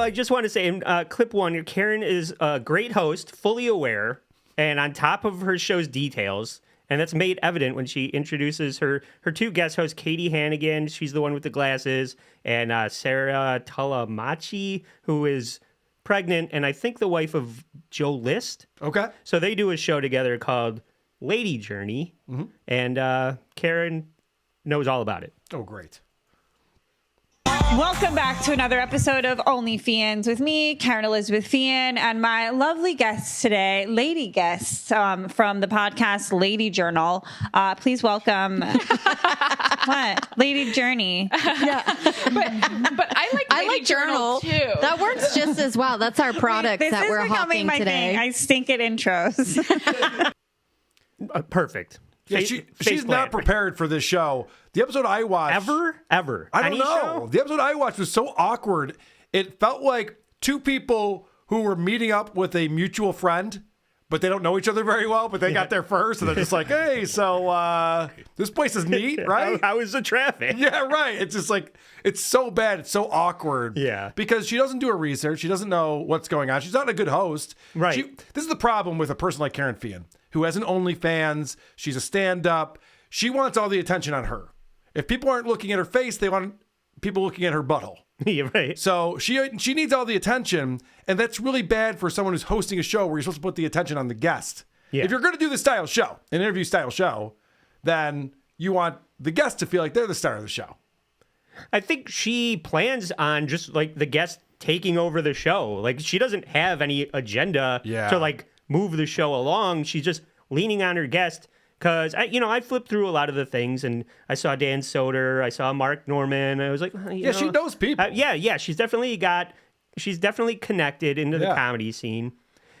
I just want to say in clip one, Kerryn is a great host, fully aware, and on top of her show's details. And that's made evident when she introduces her two guest hosts, Katie Hannigan, she's the one with the glasses, and Sarah Talamachi, who is pregnant, and I think the wife of Joe List. Okay. So they do a show together called Lady Journey, and Kerryn knows all about it. Oh, great. Welcome back to another episode of Feehans with me, Kerryn Elizabeth Feehan, and my lovely guests today, lady guests from the podcast Lady Journal. Please welcome what? Lady Journey. Yeah, but I like Journal too. That works just as well. That's our product that we're hawking today. Thing. I stink at intros. Perfect. Yeah, she's not prepared for this show. The episode I watched... Ever? I don't know. Show? The episode I watched was so awkward. It felt like two people who were meeting up with a mutual friend, but they don't know each other very well, but they got there first, and they're just like, hey, so this place is neat, right? How is the traffic? Yeah, right. It's just like, it's so bad. It's so awkward. Yeah. Because she doesn't do her research. She doesn't know what's going on. She's not a good host. Right. This is the problem with a person like Kerryn Feehan, who has an OnlyFans. She's a stand-up. She wants all the attention on her. If people aren't looking at her face, they want people looking at her butthole. Yeah, right. So she needs all the attention, and that's really bad for someone who's hosting a show where you're supposed to put the attention on the guest. Yeah. If you're going to do the style show, an interview style show, then you want the guest to feel like they're the star of the show. I think she plans on just like the guest taking over the show. Like she doesn't have any agenda to like move the show along. She's just leaning on her guest. Because, I flipped through a lot of the things, and I saw Dan Soder, I saw Mark Norman, I was like, she knows people. She's definitely connected into the comedy scene.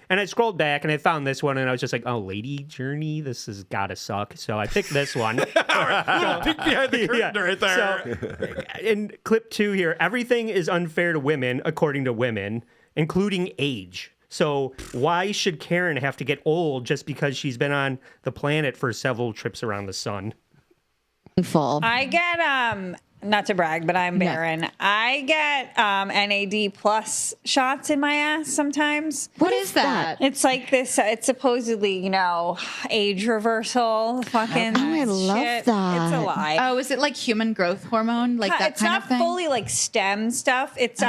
And I scrolled back, and I found this one, and I was just like, oh, Lady Journey, this has got to suck. So I picked this one. Little peek behind the curtain right there. So, in clip 2 here, everything is unfair to women, according to women, including age. So why should Kerryn have to get old just because she's been on the planet for several trips around the sun? Full. I get, not to brag, but I'm barren. Yeah. I get NAD plus shots in my ass sometimes. What is that? It's like this, it's supposedly, age reversal fucking I love shit. that. It's a lie. Oh, is it like human growth hormone? Like that it's kind not of thing? fully like stem stuff. It's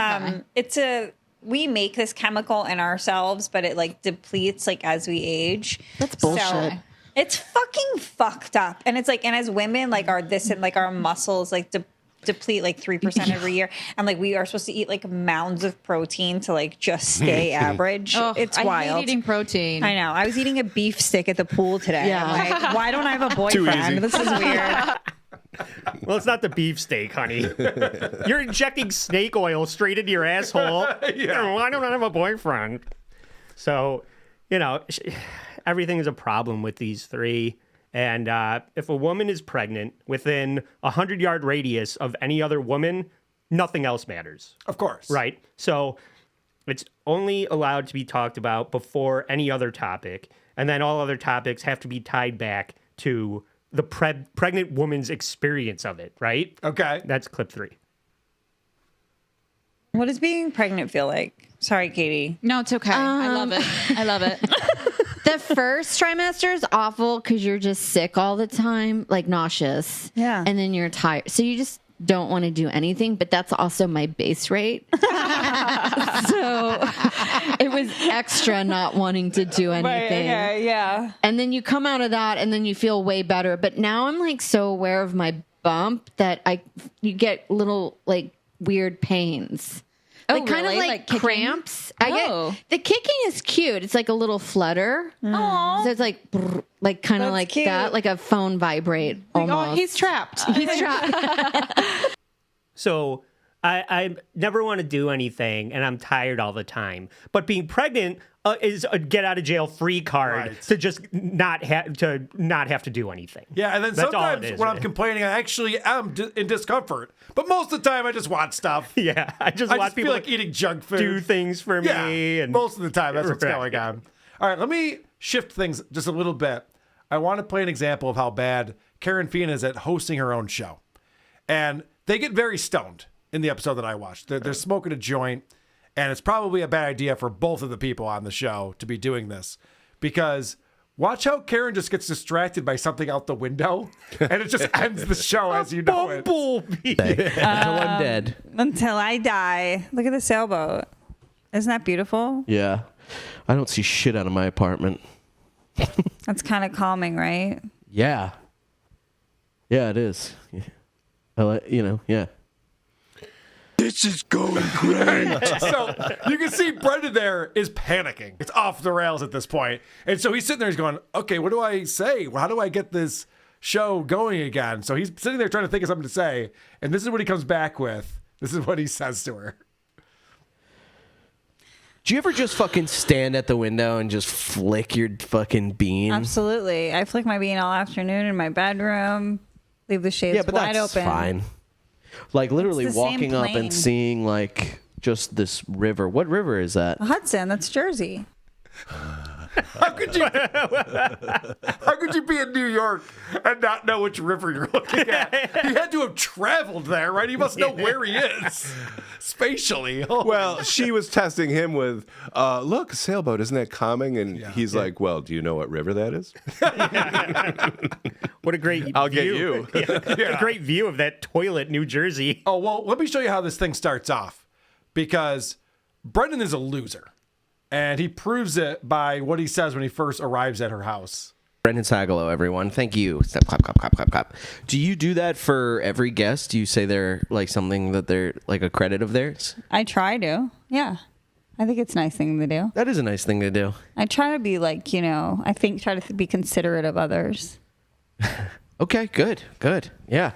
we make this chemical in ourselves, but it like depletes like as we age. That's bullshit. So, it's fucking fucked up. And it's like, and as women, like our muscles like deplete like 3% every year. And like we are supposed to eat like mounds of protein to like just stay average. It's wild. I hate eating protein. I know. I was eating a beef stick at the pool today. Yeah. I'm like, why don't I have a boyfriend? This is weird. Well, it's not the beefsteak, honey. You're injecting snake oil straight into your asshole. Why don't I have a boyfriend? So, everything is a problem with these three. And if a woman is pregnant within a 100-yard radius of any other woman, nothing else matters. Of course. Right? So it's only allowed to be talked about before any other topic. And then all other topics have to be tied back to the pregnant woman's experience of it, right? Okay. That's clip 3. What does being pregnant feel like? Sorry, Katie. No, it's okay. I love it. I love it. The first trimester is awful because you're just sick all the time, like nauseous. Yeah. And then you're tired. So you just don't want to do anything, but that's also my base rate. So it was extra not wanting to do anything. Right, okay, yeah. And then you come out of that and then you feel way better. But now I'm like so aware of my bump that you get little like weird pains. Oh, Like kind really? of like Like cramps. Oh. The kicking is cute. It's like a little flutter. Aww. So it's like brr, like kind of That's like cute. that, like a phone vibrate Like, almost. oh, he's trapped. He's trapped. So I never want to do anything, and I'm tired all the time. But being pregnant is a get out of jail free card to just not have to do anything. Yeah, and then That's all sometimes it is, when I'm right? complaining, I actually am in discomfort. But most of the time, I just want stuff. Yeah, I just want feel people like eating junk food. do things for me. Yeah, And most of the time, that's what's Right. going on. All right, let me shift things just a little bit. I want to play an example of how bad Kerryn Feehan is at hosting her own show. And they get very stoned in the episode that I watched. They're smoking a joint, And it's probably a bad idea for both of the people on the show to be doing this, because watch how Kerryn just gets distracted by something out the window, and it just ends the show as you know it. Bumblebee. Until I'm dead. Until I die. Look at the sailboat. Isn't that beautiful? Yeah. I don't see shit out of my apartment. That's kind of calming, right? Yeah. Yeah, it is. Yeah. This is going great. So you can see Brendan there is panicking. It's off the rails at this point. And so he's sitting there, he's going, okay, what do I say? How do I get this show going again? So he's sitting there trying to think of something to say. And this is what he comes back with. This is what he says to her. Do you ever just fucking stand at the window and just flick your fucking bean? Absolutely. I flick my bean all afternoon in my bedroom. Leave the shades wide open. Fine. Like literally It's the same walking up plane. and seeing like just this river. What river is that? Hudson, that's Jersey. How could you be in New York and not know which river you're looking at? He had to have traveled there, right? He must know where he is spatially. Well, she was testing him with, look, a sailboat, isn't that calming? And he's like, well, do you know what river that is? What a great I'll view. get you. A great view of that toilet, New Jersey. Oh, well, let me show you how this thing starts off, because Brendan is a loser. And he proves it by what he says when he first arrives at her house. Brendan Sagalow, everyone. Thank you. Step, clap, clap, clap, clap, clap. Do you do that for every guest? Do you say they're like something that they're like a credit of theirs? I try to. Yeah. I think it's a nice thing to do. That is a nice thing to do. I try to be like, I think try to be considerate of others. Okay, good. Yeah.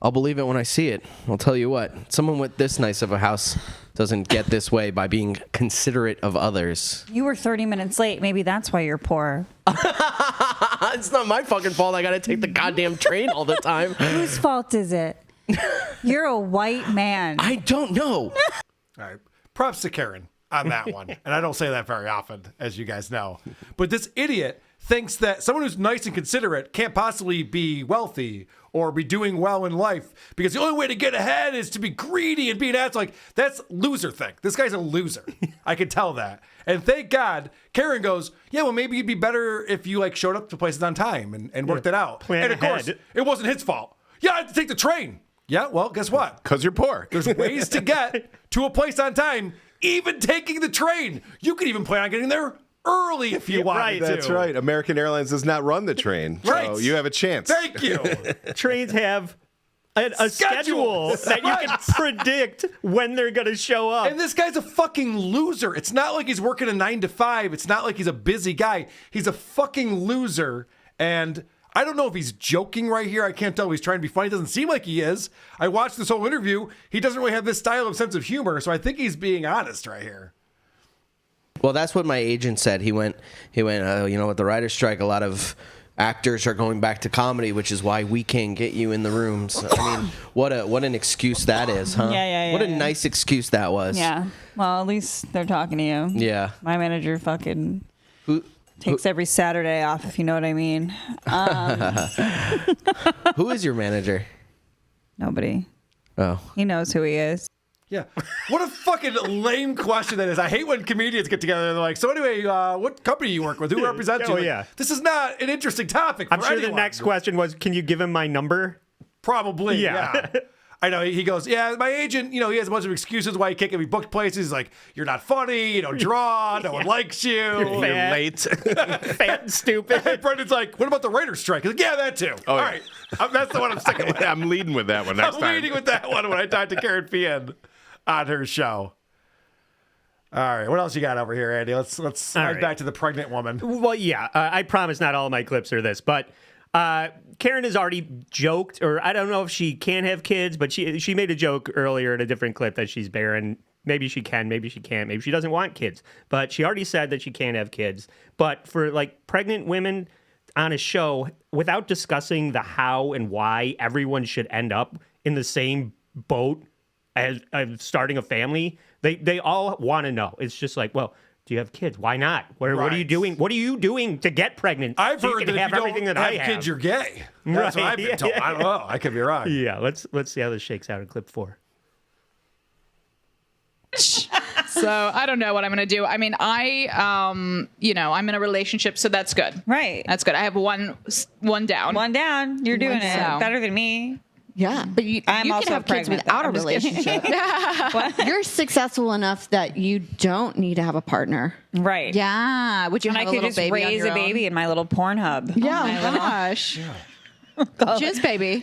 I'll believe it when I see it. I'll tell you what. Someone with this nice of a house doesn't get this way by being considerate of others. You were 30 minutes late. Maybe that's why you're poor. It's not my fucking fault. I got to take the goddamn train all the time. Whose fault is it? You're a white man. I don't know. All right. Props to Kerryn on that one. And I don't say that very often, as you guys know. But this idiot thinks that someone who's nice and considerate can't possibly be wealthy or be doing well in life, because the only way to get ahead is to be greedy and be an ass. Like, that's loser thing. This guy's a loser. I can tell that. And thank God, Kerryn goes, yeah, well, maybe it'd be better if you like showed up to places on time and worked it out. Plan and of course, ahead. it wasn't his fault. Yeah, I had to take the train. Yeah, well, guess what? Because you're poor. There's ways to get to a place on time, even taking the train. You could even plan on getting there early if you wanted to. That's right. American Airlines does not run the train. Right. So you have a chance. Thank you. Trains have a schedule that you can predict when they're going to show up. And this guy's a fucking loser. It's not like he's working a 9 to 5. It's not like he's a busy guy. He's a fucking loser. And I don't know if he's joking right here. I can't tell if he's trying to be funny. It doesn't seem like he is. I watched this whole interview. He doesn't really have this style of sense of humor. So I think he's being honest right here. Well, that's what my agent said. He went, with the writer's strike, a lot of actors are going back to comedy, which is why we can't get you in the rooms. I mean, what an excuse that is, huh? Yeah, what a nice excuse that was. Yeah. Well, at least they're talking to you. Yeah. My manager fucking Who takes every Saturday off, if you know what I mean. who is your manager? Nobody. Oh. He knows who he is. Yeah. What a fucking lame question that is. I hate when comedians get together and they're like, so anyway, what company you work with? Who represents you? Oh, Like, yeah. This is not an interesting topic for I'm sure anyone. the next question was, can you give him my number? Probably, Yeah. yeah. I know. He goes, yeah, my agent, he has a bunch of excuses why he can't get me booked places. He's like, you're not funny, you don't draw, no one likes you. You're fat. Late. Fat and stupid. And Brendan's like, what about the writer's strike? He's like, yeah, that too. All yeah. right. That's the one I'm sticking with. I'm leading with that one next I'm time. leading with that one when I talked to Kerryn Feehan on her show. All right. What else you got over here, Andy? Let's slide right. back to the pregnant woman. Well, yeah, I promise not all of my clips are this, but Kerryn has already joked, or I don't know if she can have kids, but she made a joke earlier in a different clip that she's barren. Maybe she can, maybe she can't, maybe she doesn't want kids. But she already said that she can't have kids. But for like pregnant women on a show, without discussing the how and why everyone should end up in the same boat as starting a family, they all want to know. It's just like, well, do you have kids? Why not? What are you Right. doing? What are you doing to get pregnant? I've so heard you that can if have you don't everything that have I have. kids, you're gay. That's what Right, I've been told. I don't know. I could be wrong. Yeah, let's see how this shakes out in clip 4. So I don't know what I'm going to do. I mean, I'm in a relationship, so that's good. Right. That's good. I have one down. One down. You're doing it down. better than me. Yeah, but you I'm can also have kids pregnant, without a I'm just kidding. relationship. You're successful enough that you don't need to have a partner. Right. Yeah. Would you And have I a could little just baby on raise your a own? baby in my little Pornhub. Yeah. Oh my gosh. Jizz baby.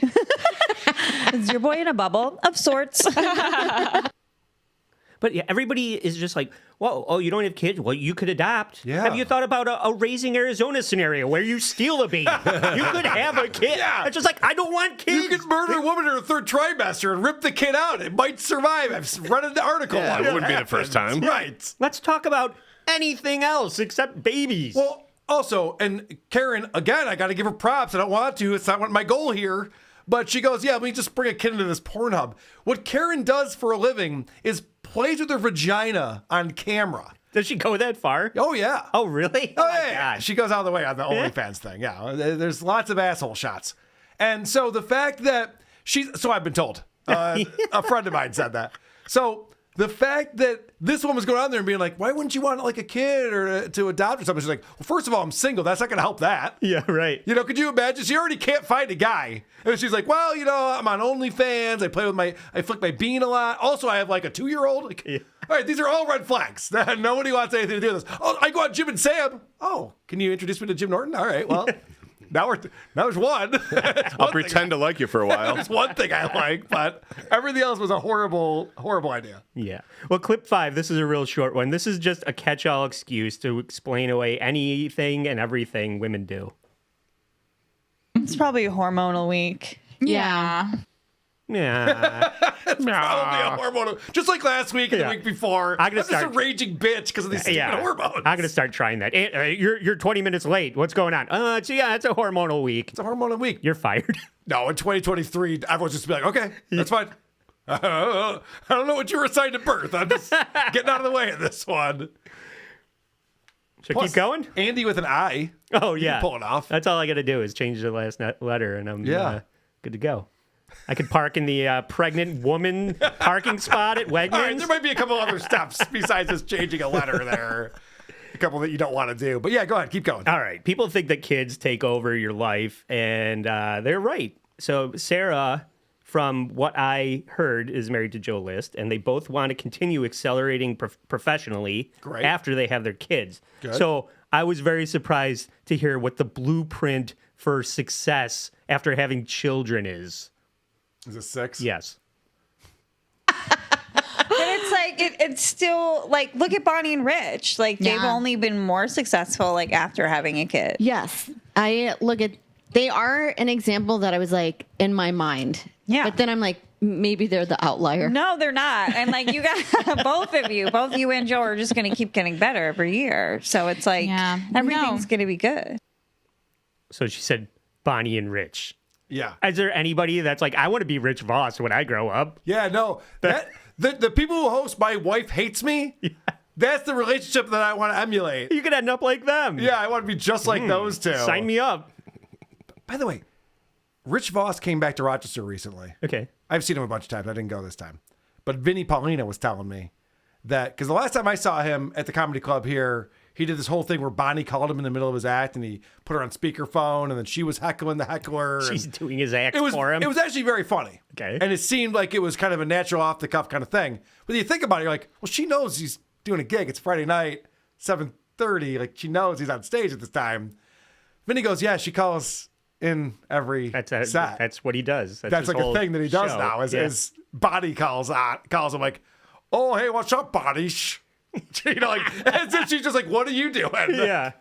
Is your boy in a bubble of sorts? But yeah, everybody is just like, whoa, oh, you don't have kids? Well, you could adopt. Yeah. Have you thought about a Raising Arizona scenario where you steal a baby? You could have a kid. Yeah. It's just like, I don't want kids. You could murder a woman in her third trimester and rip the kid out. It might survive. I've read an article. Yeah, on it wouldn't be the first time. Right. Let's talk about anything else except babies. Well, also, and Kerryn, again, I got to give her props. I don't want to. It's not my goal here. But she goes, yeah, let me just bring a kid into this Pornhub. What Kerryn does for a living is plays with her vagina on camera. Does she go that far? Oh, yeah. Oh, really? Oh, my yeah. gosh. She goes all the way on the OnlyFans thing. Yeah. There's lots of asshole shots. And so the fact that so I've been told, a friend of mine said that. So the fact that this woman's going on there and being like, why wouldn't you want like a kid or to adopt or something? She's like, well, first of all, I'm single. That's not going to help that. Yeah, right. You know, could you imagine? She already can't find a guy. And she's like, well, I'm on OnlyFans. I flick my bean a lot. Also, I have like a 2-year-old. Like, all right, these are all red flags. Nobody wants anything to do with this. Oh, I go on Jim and Sam. Oh, can you introduce me to Jim Norton? All right, well, now there's one. I'll pretend to like you for a while. That's one thing I like, but everything else was a horrible, horrible idea. Yeah. Well, clip 5, this is a real short one. This is just a catch-all excuse to explain away anything and everything women do. It's probably a hormonal week. Yeah. Yeah. Probably a hormone. Just like last week and the week before. I'm just a raging bitch because of these stupid hormones. I'm going to start trying that. You're 20 minutes late. What's going on? It's a hormonal week. It's a hormonal week. You're fired. No, in 2023, everyone's just be like, okay, that's fine. I don't know what you were assigned at birth. I'm just getting out of the way of this one. Should I keep going? Andy with an I. Oh, You yeah. can pull it off. That's all I got to do is change the last letter, and I'm good to go. I could park in the pregnant woman parking spot at Wegmans. All right, there might be a couple other steps besides just changing a letter there. A couple that you don't want to do. But yeah, go ahead. Keep going. All right. People think that kids take over your life, and they're right. So Sarah, from what I heard, is married to Joe List, and they both want to continue accelerating professionally after they have their kids. Good. So I was very surprised to hear what the blueprint for success after having children is. Is it 6? Yes. But it's like it's still like, look at Bonnie and Rich. Like they've only been more successful like after having a kid. Yes. They are an example that I was like in my mind. Yeah. But then I'm like, maybe they're the outlier. No, they're not. And like you got both you and Joe are just going to keep getting better every year. So it's like everything's going to be good. So she said Bonnie and Rich. Yeah. Is there anybody that's like, I want to be Rich Voss when I grow up? Yeah, no. The people who host My Wife Hates Me, that's the relationship that I want to emulate. You could end up like them. Yeah, I want to be just like those two. Sign me up. By the way, Rich Voss came back to Rochester recently. Okay. I've seen him a bunch of times. I didn't go this time. But Vinnie Paulina was telling me that, because the last time I saw him at the comedy club here, he did this whole thing where Bonnie called him in the middle of his act and he put her on speakerphone and then she was heckling the heckler. She's doing his act for him. It was actually very funny. Okay. And it seemed like it was kind of a natural off the cuff kind of thing. But you think about it, you're like, well, she knows he's doing a gig. It's Friday night, 7:30. Like she knows he's on stage at this time. Vinny goes, yeah, she calls in every set. That's what he does. That's like a thing that he does now. Is Bonnie calls him like, oh, hey, what's up, Bonnie? You know, like, as if she's just like, what are you doing? Yeah.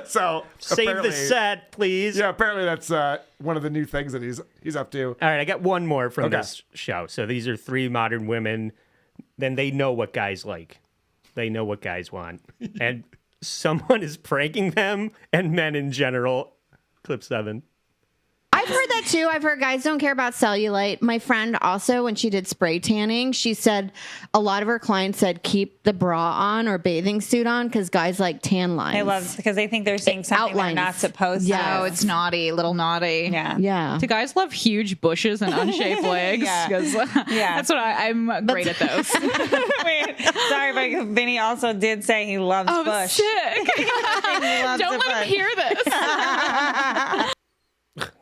So save the set, please. Yeah, apparently that's one of the new things that he's up to. All right, I got one more from this show. So these are 3 modern women. Then they know what guys like. They know what guys want. And someone is pranking them and men in general. Clip 7. I've heard that too. I've heard guys don't care about cellulite. My friend also, when she did spray tanning, she said a lot of her clients said keep the bra on or bathing suit on because guys like tan lines. I love because they think they're seeing something they're not supposed to. Oh, it's naughty, little naughty. Yeah. Yeah. Do guys love huge bushes and unshaped legs? Yeah. 'Cause, that's what I'm great at those. Wait, sorry, but Vinny also did say he loves bush. Sick. He loves Don't the let bush. him hear this.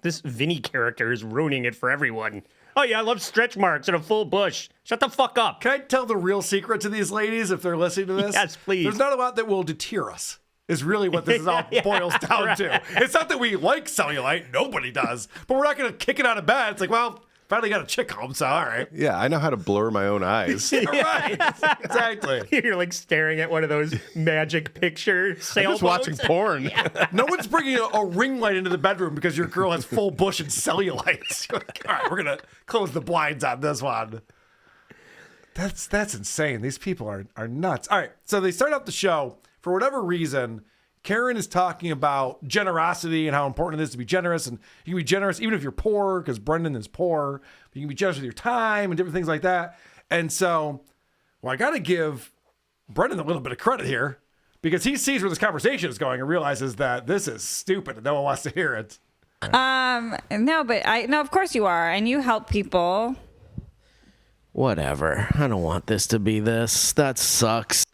This Vinny character is ruining it for everyone. Oh yeah, I love stretch marks and a full bush. Shut the fuck up. Can I tell the real secret to these ladies if they're listening to this? Yes, please. There's not a lot that will deter us. Is really what this is all boils down to. It's not that we like cellulite. Nobody does. But we're not going to kick it out of bed. It's like, well, finally got a chick home, so all right. Yeah, I know how to blur my own eyes. Right. Exactly. You're like staring at one of those magic picture I'm sailboats. just watching porn. No one's bringing a ring light into the bedroom because your girl has full bush and cellulite. You're like, all right, we're going to close the blinds on this one. That's insane. These people are nuts. All right, so they start off the show. For whatever reason, Kerryn is talking about generosity and how important it is to be generous. And you can be generous even if you're poor, because Brendan is poor. But you can be generous with your time and different things like that. And so, well, I got to give Brendan a little bit of credit here because he sees where this conversation is going and realizes that this is stupid and no one wants to hear it. No, but of course you are, and you help people. Whatever. I don't want this to be this. That sucks.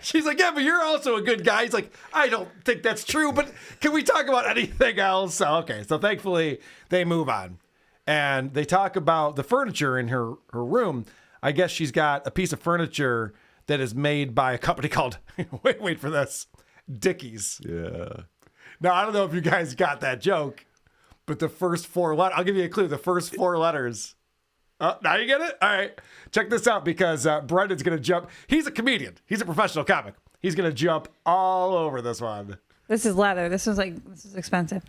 She's like, yeah, but you're also a good guy. He's like, I don't think that's true, but can we talk about anything else? So, okay. So thankfully they move on and they talk about the furniture in her room. I guess she's got a piece of furniture that is made by a company called, wait for this, Dickies. Yeah. Now, I don't know if you guys got that joke, but the first four letters, I'll give you a clue. The first four letters. Now you get it? All right. Check this out because Brendan's going to jump. He's a comedian. He's a professional comic. He's going to jump all over this one. This is leather. This is expensive.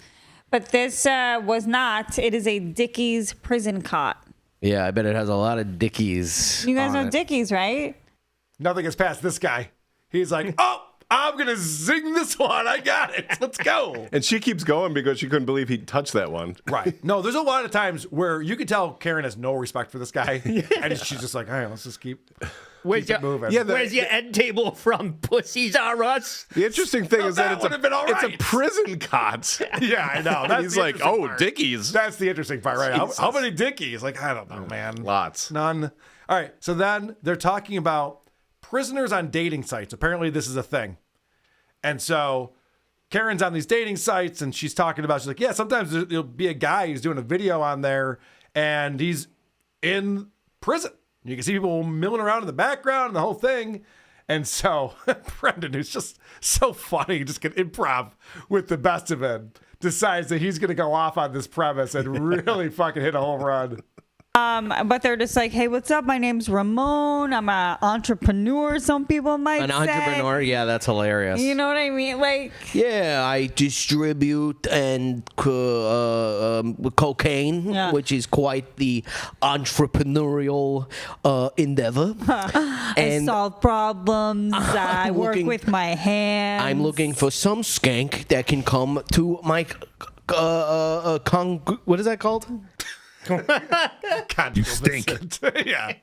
But this was not. It is a Dickies prison cot. Yeah, I bet it has a lot of Dickies. You guys on know it. Dickies, right? Nothing gets past this guy. He's like, oh, I'm going to zing this one. I got it. Let's go. And she keeps going because she couldn't believe he touched that one. Right. No, there's a lot of times where you can tell Kerryn has no respect for this guy. And she's just like, all right, let's just keep it moving. Yeah, Where's your end table from? Pussies Are Us. The interesting thing is that would have been all it's a right. prison cot. Yeah, I know. That's He's the like, interesting oh, part. Dickies. That's the interesting part, right? How Jesus. many Dickies? Like, I don't know, man. Lots. None. All right. So then they're talking about prisoners on dating sites. Apparently, this is a thing. And so Kerryn's on these dating sites and she's talking about, she's like, yeah, sometimes there'll be a guy who's doing a video on there and he's in prison. You can see people milling around in the background and the whole thing. And so Brendan, who's just so funny, just can improv with the best of it, decides that he's going to go off on this premise and really fucking hit a home run. But they're just like, hey, what's up? My name's Ramon. I'm an entrepreneur, some people might An say. entrepreneur? Yeah, that's hilarious. You know what I mean? Like, Yeah, I distribute and cocaine, Yeah. which is quite the entrepreneurial endeavor. I solve problems. I work looking- with my hands. I'm looking for some skank that can come to my what is that called? God, you stink. Yeah.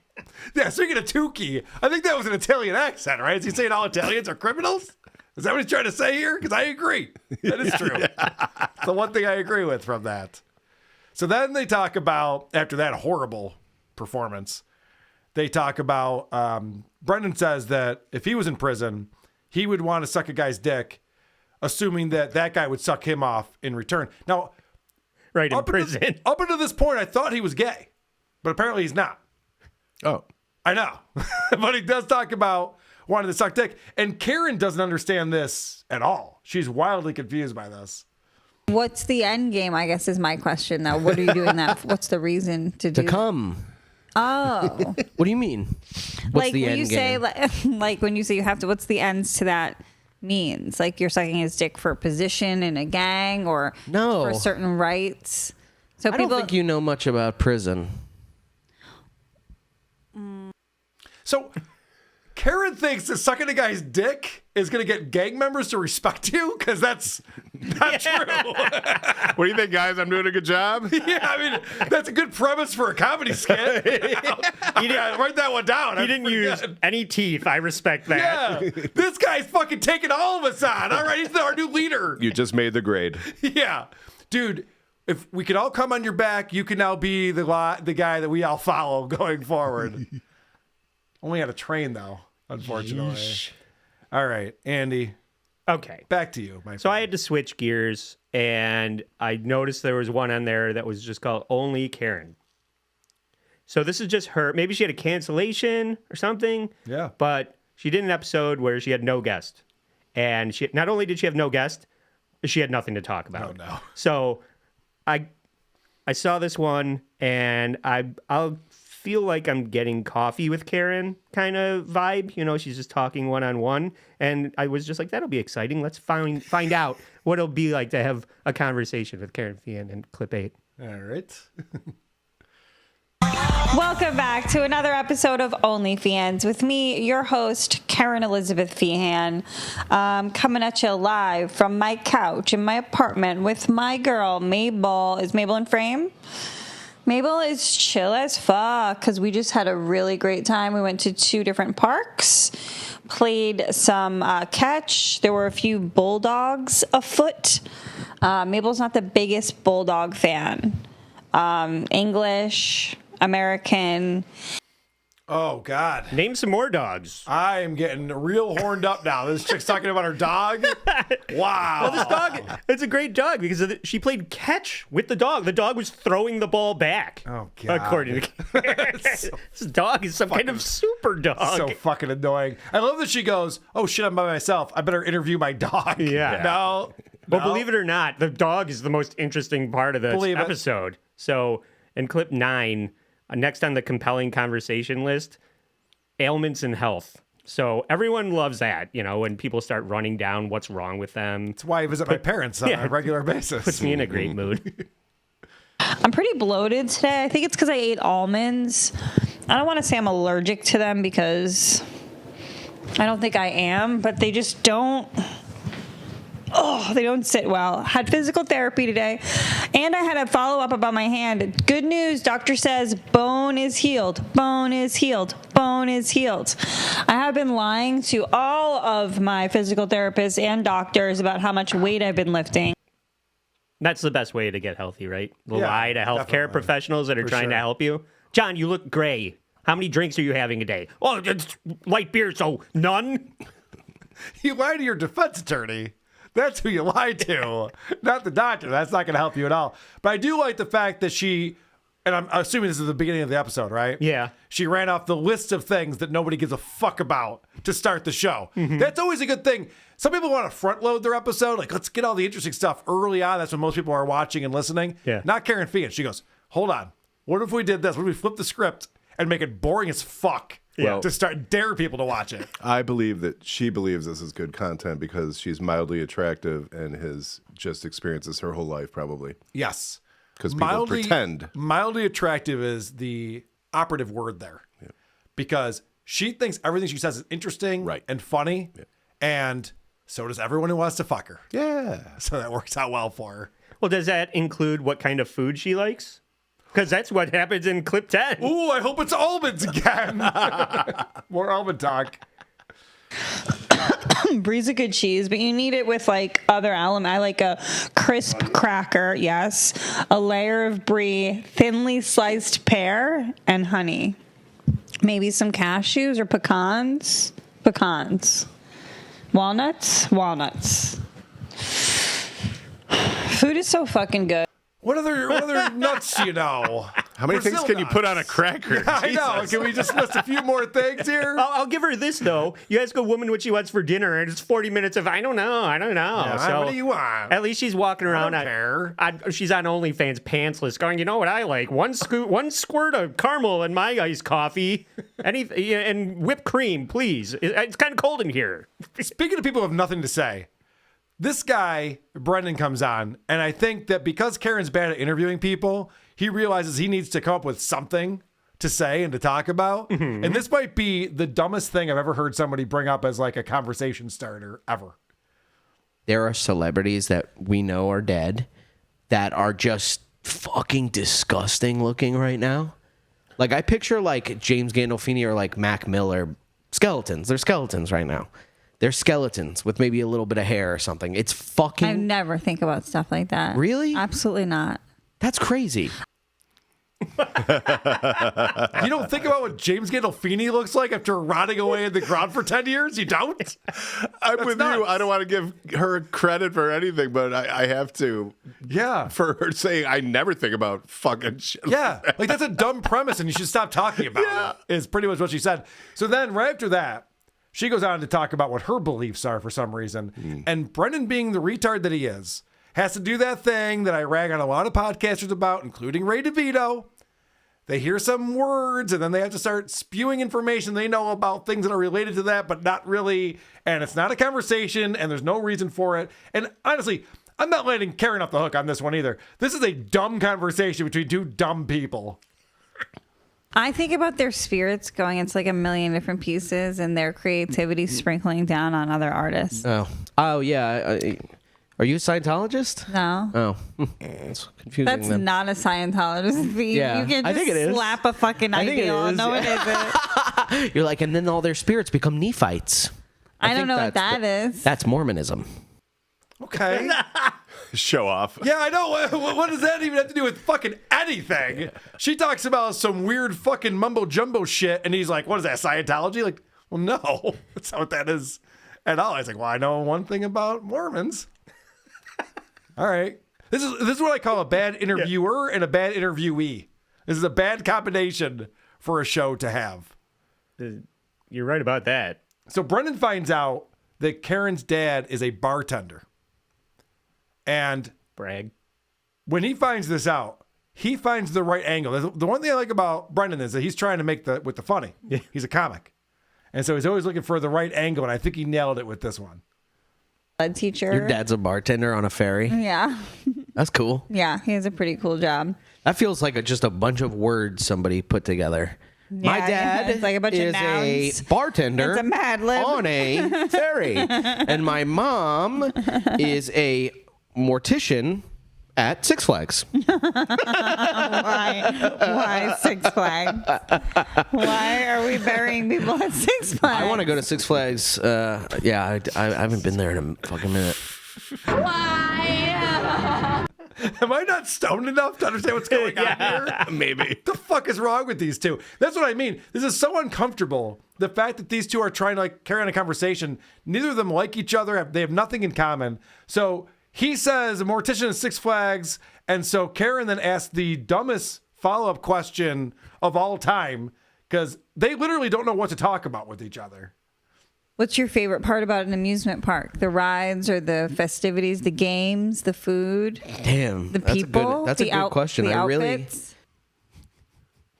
Yeah, speaking of Tukey, I think that was an Italian accent, right? Is he saying all Italians are criminals? Is that what he's trying to say here? Because I agree. That is true. The one thing I agree with from that. So then they talk about, after that horrible performance, they talk about, Brendan says that if he was in prison, he would want to suck a guy's dick, assuming that that guy would suck him off in return. Now, Right, in prison. Up until this point, I thought he was gay, but apparently he's not. Oh. I know. But he does talk about wanting to suck dick. And Kerryn doesn't understand this at all. She's wildly confused by this. What's the end game, I guess, is my question now. What are you doing that? What's the reason to do To come. Oh. What do you mean? What's Like the when end you say, game? like when you say you have to, what's the ends to that means? Like you're sucking his dick for a position in a gang or No. for certain rights? So I people, don't think you know much about prison. So Kerryn thinks that sucking a guy's dick is going to get gang members to respect you, because that's not true. What do you think, guys? I'm doing a good job? Yeah, I mean, that's a good premise for a comedy skit. Write that one down. He didn't use any teeth. I respect that. Yeah, this guy's fucking taking all of us on. All right, he's our new leader. You just made the grade. Yeah, dude. If we could all come on your back, you can now be the guy that we all follow going forward. Only had a train, though, unfortunately. Yeesh. All right, Andy, Okay. back to you. So I had to switch gears, and I noticed there was one on there that was just called Only Kerryn. So this is just her. Maybe she had a cancellation or something. Yeah. But she did an episode where she had no guest. And she not only did she have no guest, she had nothing to talk about. Oh, no. So I saw this one, and I'll feel like I'm getting coffee with Kerryn kind of vibe. You know, she's just talking one-on-one. And I was just like, that'll be exciting. Let's find out what it'll be like to have a conversation with Kerryn Feehan in clip 8. All right. Welcome back to another episode of OnlyFans with me, your host, Kerryn Elizabeth Feehan, coming at you live from my couch in my apartment with my girl, Mabel. Is Mabel in frame? Mabel is chill as fuck because we just had a really great time. We went to 2 different parks, played some catch. There were a few bulldogs afoot. Mabel's not the biggest bulldog fan. English, American. Oh, God. Name some more dogs. I am getting real horned up now. This chick's talking about her dog. Wow. Well, this dog, it's a great dog because she played catch with the dog. The dog was throwing the ball back. Oh, God. According to this dog is some kind of super dog. So fucking annoying. I love that she goes, oh, shit, I'm by myself. I better interview my dog. Yeah. No. Well, believe it or not, the dog is the most interesting part of this episode. So in clip 9, next on the compelling conversation list, ailments and health. So everyone loves that, you know, when people start running down what's wrong with them. That's why I visit my parents on a regular basis. Puts me in a great mood. I'm pretty bloated today. I think it's because I ate almonds. I don't want to say I'm allergic to them because I don't think I am, but they just don't. Oh, they don't sit well. Had physical therapy today, and I had a follow-up about my hand. Good news, doctor says bone is healed. Bone is healed. Bone is healed. I have been lying to all of my physical therapists and doctors about how much weight I've been lifting. That's the best way to get healthy, right? Yeah, Lie to healthcare definitely. professionals that are trying to help you. John, you look gray. How many drinks are you having a day? Oh, it's light beer, so none. You lie to your defense attorney. That's who you lie to, not the doctor. That's not going to help you at all. But I do like the fact that she, and I'm assuming this is the beginning of the episode, right? Yeah. She ran off the list of things that nobody gives a fuck about to start the show. Mm-hmm. That's always a good thing. Some people want to front load their episode. Like, let's get all the interesting stuff early on. That's when most people are watching and listening. Yeah. Not Kerryn Feehan. She goes, hold on. What if we did this? What if we flip the script and make it boring as fuck? Well- to start dare people to watch it. I believe that she believes this is good content because she's mildly attractive and has just experienced this her whole life, probably. Yes. Because people pretend. Mildly attractive is the operative word there. Yeah. Because she thinks everything she says is interesting Right. and funny. Yeah. And so does everyone who wants to fuck her. Yeah. So that works out well for her. Well, does that include what kind of food she likes? Because that's what happens in clip 10. Ooh, I hope it's almonds again. More almond talk. Brie's a good cheese, but you need it with like other elements. I like a crisp cracker, yes, a layer of brie, thinly sliced pear, and honey. Maybe some cashews or pecans. Walnuts. Food is so fucking good. What other nuts do you know? How many things Brazil can you put on a cracker? I know. Can we just list a few more things here? I'll give her this, though. You ask a woman what she wants for dinner, and it's 40 minutes of, I don't know. Yeah, So what do you want? At least she's walking around. I don't care. She's on OnlyFans pantsless going, you know what I like? One squirt of caramel in my iced coffee. And whipped cream, please. It's kind of cold in here. Speaking of people who have nothing to say, this guy, Brendan, comes on, and I think that because Kerryn's bad at interviewing people, he realizes he needs to come up with something to say and to talk about. And this might be the dumbest thing I've ever heard somebody bring up as like a conversation starter ever. There are celebrities that we know are dead that are just fucking disgusting looking right now. Like, I picture like James Gandolfini or like Mac Miller skeletons. They're skeletons right now. They're skeletons with maybe a little bit of hair or something. It's fucking... I never think about stuff like that. Really? Absolutely not. That's crazy. You don't think about what James Gandolfini looks like after rotting away in the ground for 10 years? You don't? I'm That's with nuts. you. I don't want to give her credit for anything, but I have to. Yeah. For her saying, I never think about fucking shit. Yeah. Like, that's a dumb premise, and you should stop talking about it, is pretty much what she said. So then, right after that, she goes on to talk about what her beliefs are for some reason. And Brendan, being the retard that he is, has to do that thing that I rag on a lot of podcasters about, including Ray DeVito. They hear some words and then they have to start spewing information they know about things that are related to that, but not really. And it's not a conversation and there's no reason for it. And honestly, I'm not letting Kerryn off the hook on this one either. This is a dumb conversation between two dumb people. I think about their spirits going into like a million different pieces and their creativity sprinkling down on other artists. Oh yeah. Are you a Scientologist? No. Oh, it's confusing. That's then. not a Scientologist theme. Yeah, You can't I just think it is. slap a fucking I think it ideal. is, No, it isn't. You're like, and then all their spirits become Nephites. I don't think know what that's that is. That's Mormonism. Okay. Show off. Yeah, I know. What does that even have to do with fucking anything? She talks about some weird fucking mumbo jumbo shit, and he's like, what is that, Scientology? Like, well, no, that's not what that is at all. I was like, well, I know one thing about Mormons. All right. This is what I call a bad interviewer and a bad interviewee. This is a bad combination for a show to have. You're right about that. So Brendan finds out that Kerryn's dad is a bartender. And Brag. when he finds this out, he finds the right angle. The one thing I like about Brendan is that he's trying to make with the funny. Yeah. He's a comic. And so he's always looking for the right angle, and I think he nailed it with this one. Teacher. Your dad's a bartender on a ferry. Yeah. That's cool. Yeah, he has a pretty cool job. That feels like just a bunch of words somebody put together. My Yeah, dad it's like a bunch of is a nouns. bartender It's a Mad Lib. on a ferry. And my mom is a mortician at Six Flags. Why Six Flags? Why are we burying people at Six Flags? I want to go to Six Flags. Yeah, I haven't been there in a fucking minute. Am I not stoned enough to understand what's going on here? Maybe. What the fuck is wrong with these two? That's what I mean. This is so uncomfortable. The fact that these two are trying to like carry on a conversation. Neither of them like each other. They have nothing in common. So he says a mortician at Six Flags. And so Kerryn then asks the dumbest follow-up question of all time because they literally don't know what to talk about with each other. What's your favorite part about an amusement park? The rides or the festivities, the games, the food, Damn. the people? That's a good question. The I really. outfits?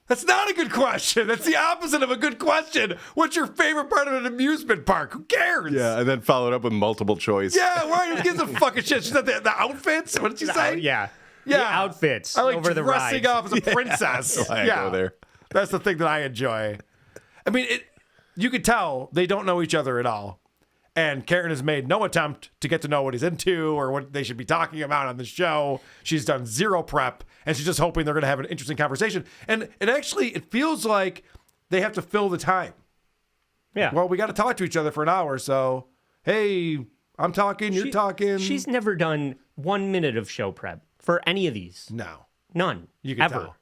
That's not a good question. That's the opposite of a good question. What's your favorite part of an amusement park? Who cares? Yeah, and then followed up with multiple choice. Yeah, right. Who gives a fucking shit? She said the outfits? What did she say? Yeah. Yeah. The outfits I like over the dressing rides. up as a princess. That's why I go there. That's the thing that I enjoy. I mean, you could tell they don't know each other at all. And Kerryn has made no attempt to get to know what he's into or what they should be talking about on the show. She's done zero prep, and she's just hoping they're going to have an interesting conversation. And it feels like they have to fill the time. Yeah. Well, we got to talk to each other for an hour, so, hey, I'm talking, you're talking. She's never done 1 minute of show prep for any of these. No. None. You can ever. tell.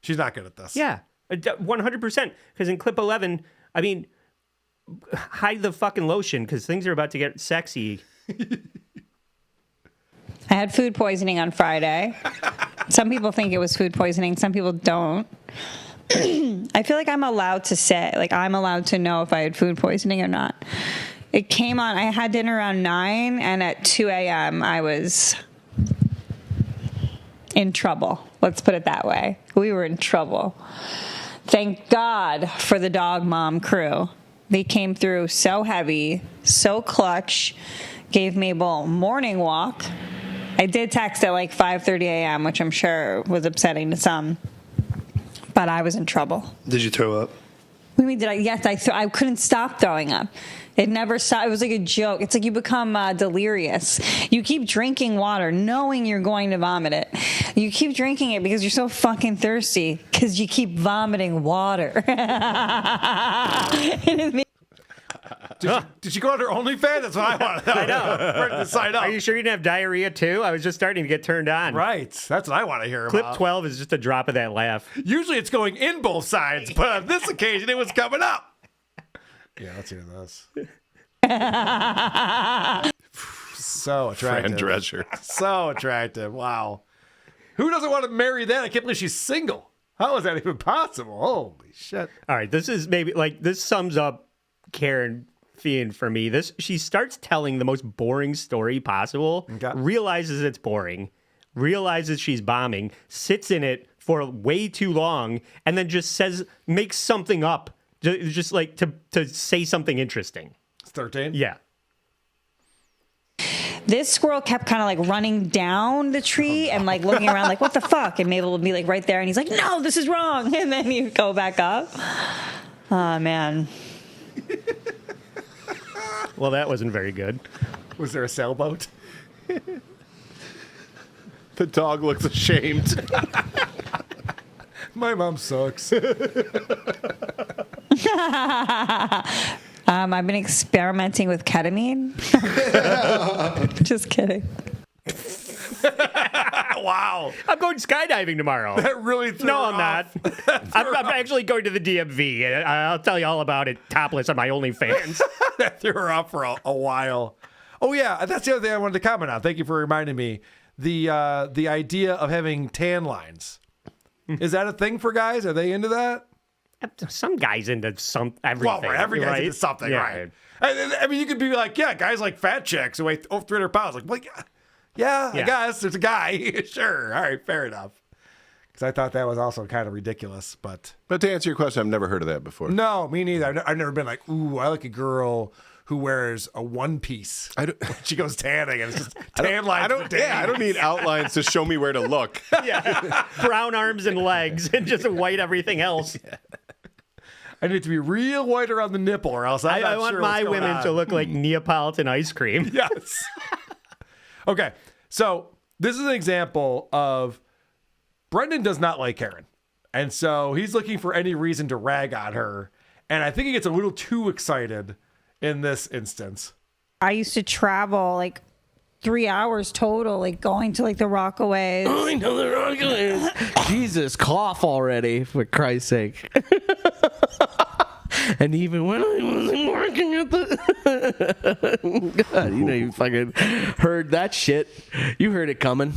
She's not good at this. Yeah. 100%. Because in clip 11, I mean, hide the fucking lotion because things are about to get sexy. I had food poisoning on Friday. Some people think it was food poisoning. Some people don't. I feel like I'm allowed to say, like, I'm allowed to know if I had food poisoning or not. It came on, I had dinner around 9, and at 2 a.m. I was in trouble. Let's put it that way. We were in trouble. Thank God for the dog mom crew. They came through so heavy, so clutch, gave Mabel a morning walk. I did text at like 5:30 a.m., which I'm sure was upsetting to some. but I was in trouble. Did you throw up? What do you mean, did I? Yes, I couldn't stop throwing up. It never stopped. It was like a joke. It's like you become delirious. You keep drinking water knowing you're going to vomit it. You keep drinking it because you're so fucking thirsty because you keep vomiting water. It is me. Did you go under OnlyFans? That's what I want to know. I know. Where did it sign up? Are you sure you didn't have diarrhea too? I was just starting to get turned on. Right. That's what I want to hear Clip about. 12 is just a drop of that laugh. Usually it's going in both sides, but on this occasion it was coming up. Yeah, let's hear this. So attractive. Fran Drescher. So attractive. Wow. Who doesn't want to marry that? I can't believe she's single. How is that even possible? Holy shit. All right, this is maybe like this sums up Kerryn Feehan for me. She starts telling the most boring story possible, Okay. realizes it's boring, realizes she's bombing, sits in it for way too long, and then just makes something up, just like to say something interesting. It's 13? Yeah. This squirrel kept kind of like running down the tree and like looking around like, what the fuck? And Mabel would be like right there. And he's like, no, this is wrong. And then you go back up. Oh, man. Well, that wasn't very good. Was there a sailboat? The dog looks ashamed. My mom sucks. I've been experimenting with ketamine. Just kidding. Wow. I'm going skydiving tomorrow. That really threw No, her I'm off. not. I'm actually going to the DMV, and I'll tell you all about it topless on my OnlyFans. That threw her off for a while. Oh, yeah. That's the other thing I wanted to comment on. Thank you for reminding me. The idea of having tan lines. Is that a thing for guys? Are they into that? Some guys into everything. Well, every guy's right? into something, Yeah. right? I mean, you could be like, yeah, guys like fat chicks who weigh 300 pounds. Like, well, yeah, I guess there's a guy. Sure. All right, fair enough. Because I thought that was also kind of ridiculous. But to answer your question, I've never heard of that before. no, me neither. I've never been like, ooh, I like a girl who wears a one piece. She goes tanning and it's just tan lines. I don't need outlines to show me where to look. Yeah. Brown arms and legs and just white everything else. I need to be real white around the nipple, or else I'm I not want sure my what's going women on. to look like Neapolitan ice cream. Yes. Okay, so this is an example of Brendan does not like Kerryn, and so he's looking for any reason to rag on her, and I think he gets a little too excited in this instance. I used to travel like 3 hours total, like going to like the Rockaways. I know the Rockets. Jesus, cough already, for Christ's sake. And even when I wasn't working at the... God, you know you fucking heard that shit. You heard it coming.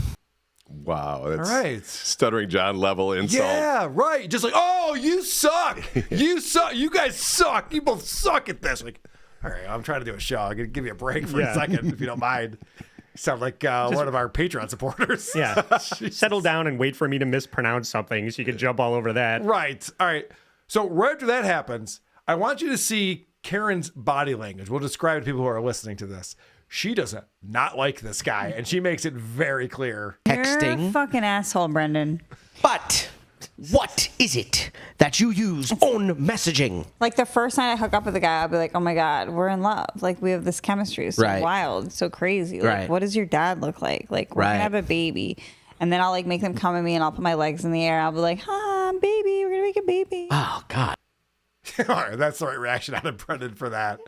Wow, that's All right. Stuttering John level insult. Yeah, right. Just like, oh, you suck. You suck. You guys suck. You both suck at this. Like, all right, I'm trying to do a show. I'm going to give you a break for a second, if you don't mind. You sound like one of our Patreon supporters. Yeah. Settle down and wait for me to mispronounce something so you can jump all over that. Right. All right. So right after that happens, I want you to see Kerryn's body language. We'll describe it to people who are listening to this. She does not like this guy, and she makes it very clear. You're a Texting. fucking asshole, Brendan. But what is it that you use on messaging? Like the first night I hook up with a guy, I'll be like, oh my God, we're in love. Like we have this chemistry. It's so Right. wild. It's so crazy. Like, Right. what does your dad look like? Like we're Right. gonna have a baby. And then I'll like make them come at me and I'll put my legs in the air. I'll be like, baby, we're gonna make a baby. Oh, God. All right, that's the right reaction out of Brendan for that.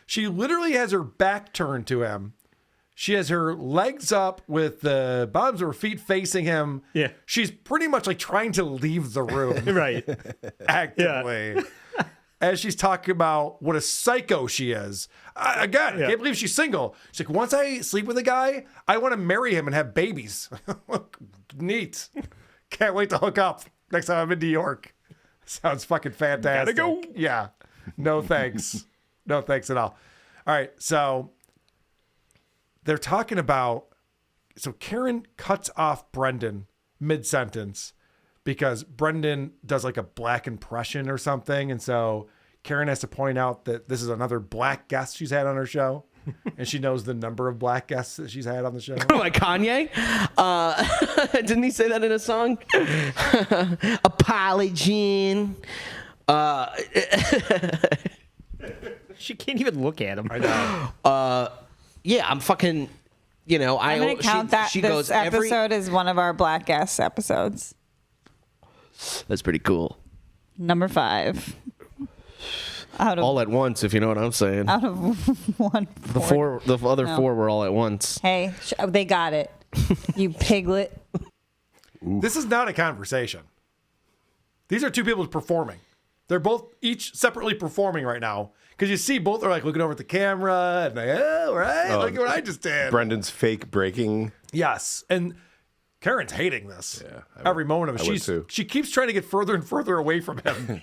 She literally has her back turned to him. She has her legs up with the bottoms of her feet facing him. Yeah. She's pretty much like trying to leave the room Right. actively. As she's talking about what a psycho she is. I can't believe she's single. She's like, once I sleep with a guy, I want to marry him and have babies. Neat. Can't wait to hook up next time I'm in New York. Sounds fucking fantastic. Gotta go. Yeah. No thanks. No thanks at all. All right. So they're talking about. So Kerryn cuts off Brendan mid-sentence because Brendan does like a black impression or something. And so Kerryn has to point out that this is another black guest she's had on her show. and she knows the number of black guests that she's had on the show. Like Kanye? Didn't he say that in a song? Apology. She can't even look at him. I know. Yeah, I'm fucking. You know, I'm going to count that she this goes episode is one of our black guest episodes. That's pretty cool. Number 5. All at once, if you know what I'm saying. Out of 1. The other 4 were all at once. Hey, they got it. You piglet. This is not a conversation. These are two people performing. They're both each separately performing right now. Because you see both are like looking over at the camera and like, oh, right, look at what I just did. Brendan's fake breaking. Yes. And Kerryn's hating this. Yeah, every moment of I would it. too. She keeps trying to get further and further away from him.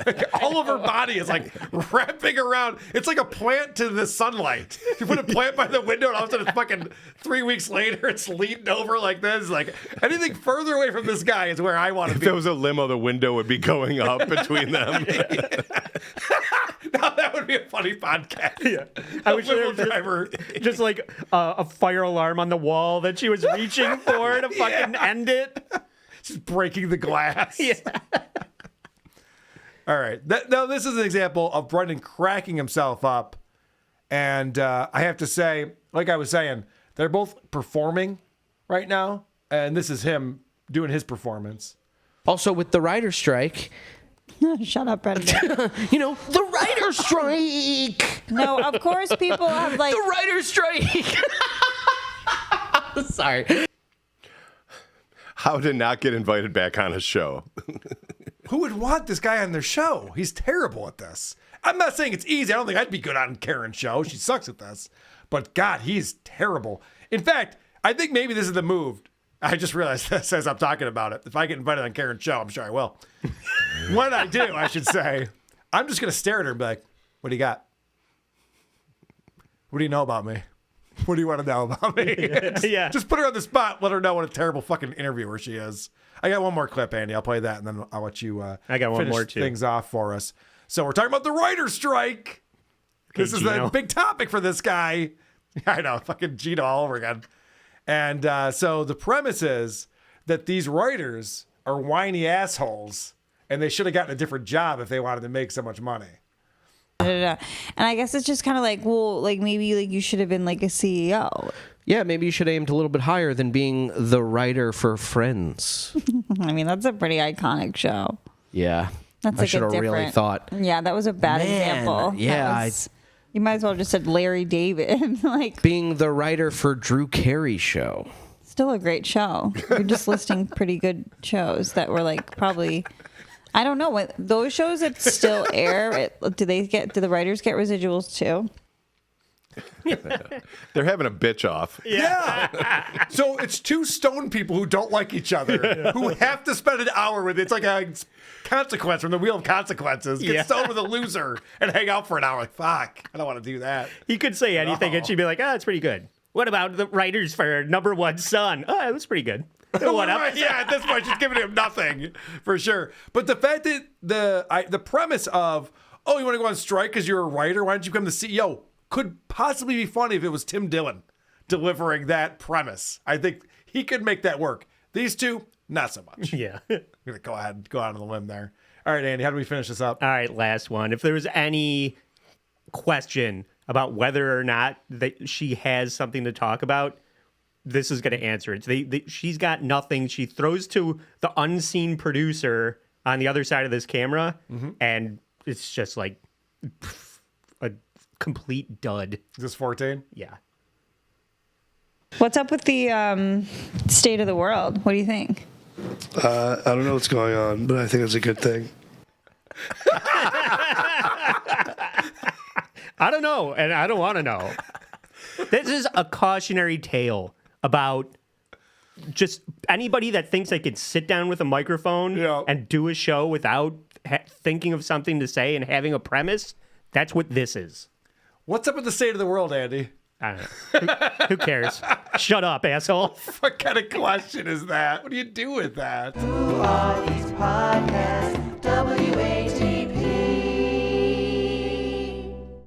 Like, all of her body is like wrapping around. It's like a plant to the sunlight. You put a plant by the window and all of a sudden it's fucking 3 weeks later, it's leaned over like this. Like anything further away from this guy is where I want to If be. there was a limo, the window would be going up between them. Now that would be a funny podcast. Yeah. I wish there limo was just, driver. just like a fire alarm on the wall that she was reaching for to fucking end it. Just breaking the glass. Yeah. All right. Now, this is an example of Brendan cracking himself up. And I have to say, like I was saying, they're both performing right now. And this is him doing his performance. Also, with the writer's strike, Shut up, Brendan. you know, the writer's strike. No, of course people have like. The writer's strike. Sorry. How to not get invited back on a show. Who would want this guy on their show? He's terrible at this. I'm not saying it's easy. I don't think I'd be good on Kerryn's show. She sucks at this. But God, he's terrible. In fact, I think maybe this is the move. I just realized this as I'm talking about it. If I get invited on Kerryn's show, I'm sure I will. When I do, I should say, I'm just going to stare at her and be like, what do you got? What do you know about me? What do you want to know about me? Yeah. Just put her on the spot. Let her know what a terrible fucking interviewer she is. I got one more clip, Andy. I'll play that, and then I'll let you I got one finish more, too. things off for us. So we're talking about the writer's strike. This is Gino. a big topic for this guy. I know, fucking Gino all over again. And so the premise is that these writers are whiny assholes, and they should have gotten a different job if they wanted to make so much money. And I guess it's just kind of like, well, like maybe like you should have been like a CEO. Yeah, maybe you should have aimed a little bit higher than being the writer for Friends. I mean, that's a pretty iconic show. Yeah. That's I like should a have really different- thought. Yeah, that was a bad Man, example. yeah, You might as well have just said Larry David. Like, Being the writer for Drew Carey's show. still a great show. You're just listing pretty good shows that were like probably. I don't know what those shows that still air. Do the writers get residuals too? They're having a bitch off. Yeah. So it's two stone people who don't like each other, who have to spend an hour with it. It's like a consequence from the Wheel of Consequences. Get Yeah. stoned with a loser and hang out for an hour. Like, fuck, I don't want to do that. He could say anything and she'd be like, it's pretty good. What about the writers for Number One Son? Oh, it was pretty good. What up? Right, yeah, at this point, she's giving him nothing for sure. But the fact that the premise of, oh, you want to go on strike because you're a writer? Why don't you become the CEO? Could possibly be funny if it was Tim Dillon delivering that premise. I think he could make that work. These two, not so much. Yeah. I'm gonna go out on the limb there. All right, Andy, how do we finish this up? All right, last one. If there was any question about whether or not that she has something to talk about, this is going to answer it. She's got nothing. She throws to the unseen producer on the other side of this camera, and it's just like a complete dud. Is this 14? Yeah. What's up with the state of the world? What do you think? I don't know what's going on, but I think it's a good thing. I don't know, and I don't want to know. This is a cautionary tale about just anybody that thinks they could sit down with a microphone and do a show without thinking of something to say and having a premise. That's what this is. What's up with the state of the world, Andy? I don't know. Who cares? Shut up, asshole. What kind of question is that? What do you do with that? Who are these